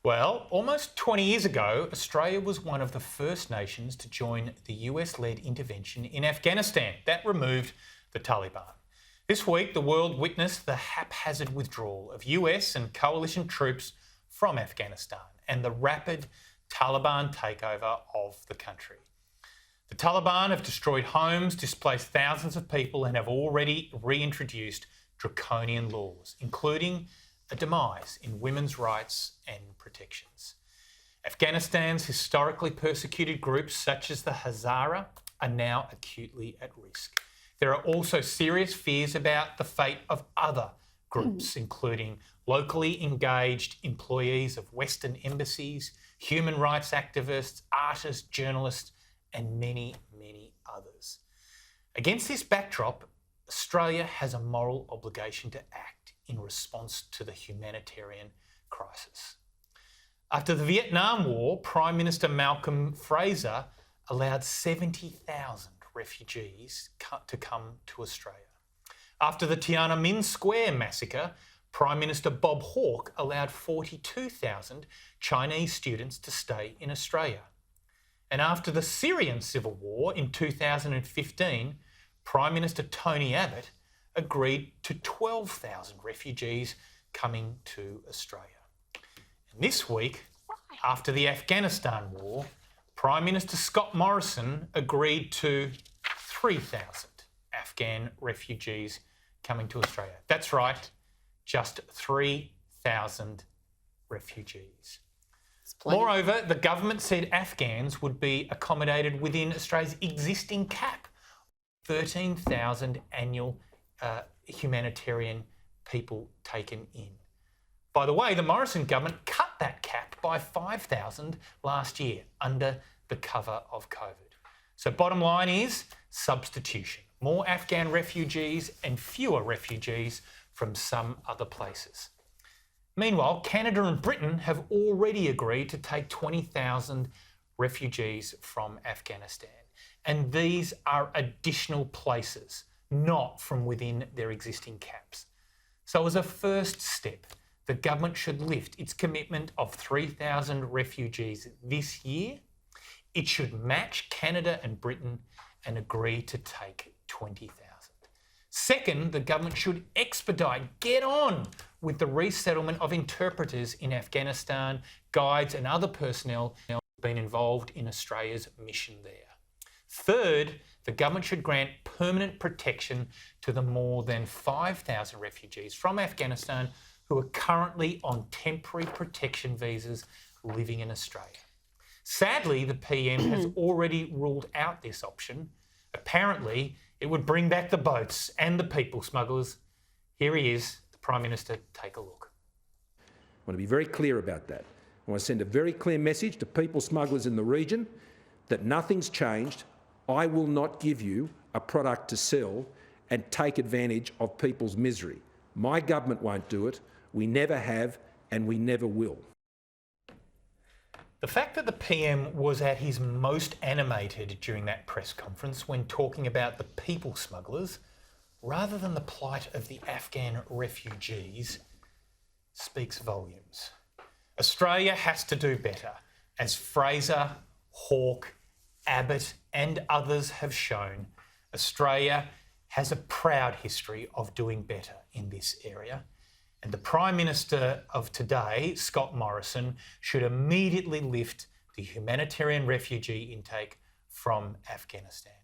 Well, almost 20 years ago, Australia was one of the first nations to join the US-led intervention in Afghanistan that removed the Taliban. This week, the world witnessed the haphazard withdrawal of US and coalition troops from Afghanistan and the rapid Taliban takeover of the country. The Taliban have destroyed homes, displaced thousands of people, and have already reintroduced draconian laws, including a demise in women's rights and protections. Afghanistan's historically persecuted groups, such as the Hazara, are now acutely at risk. There are also serious fears about the fate of other groups, including locally engaged employees of Western embassies, human rights activists, artists, journalists, and many, many others. Against this backdrop, Australia has a moral obligation to act in response to the humanitarian crisis. After the Vietnam War, Prime Minister Malcolm Fraser allowed 70,000 refugees to come to Australia. After the Tiananmen Square massacre, Prime Minister Bob Hawke allowed 42,000 Chinese students to stay in Australia. And after the Syrian civil war in 2015, Prime Minister Tony Abbott agreed to 12,000 refugees coming to Australia. And this week, after the Afghanistan war, Prime Minister Scott Morrison agreed to 3,000 Afghan refugees coming to Australia. That's right, just 3,000 refugees. Moreover, the government said Afghans would be accommodated within Australia's existing cap, 13,000 annual humanitarian people taken in. By the way, the Morrison government cut that cap by 5,000 last year under the cover of COVID. So bottom line is substitution. More Afghan refugees and fewer refugees from some other places. Meanwhile, Canada and Britain have already agreed to take 20,000 refugees from Afghanistan. And these are additional places, not from within their existing caps. So as a first step, the government should lift its commitment of 3,000 refugees this year. It should match Canada and Britain and agree to take 20,000. Second, the government should get on with the resettlement of interpreters in Afghanistan, guides and other personnel who have been involved in Australia's mission there. Third, the government should grant permanent protection to the more than 5,000 refugees from Afghanistan who are currently on temporary protection visas living in Australia. Sadly, the PM has already ruled out this option. Apparently, it would bring back the boats and the people smugglers. Here he is, the Prime Minister. Take a look. I want to be very clear about that. I want to send a very clear message to people smugglers in the region that nothing's changed. I will not give you a product to sell and take advantage of people's misery. My government won't do it. We never have and we never will. The fact that the PM was at his most animated during that press conference when talking about the people smugglers, rather than the plight of the Afghan refugees, speaks volumes. Australia has to do better, as Fraser, Hawke, Abbott and others have shown. Australia has a proud history of doing better in this area. And the Prime Minister of today, Scott Morrison, should immediately lift the humanitarian refugee intake from Afghanistan.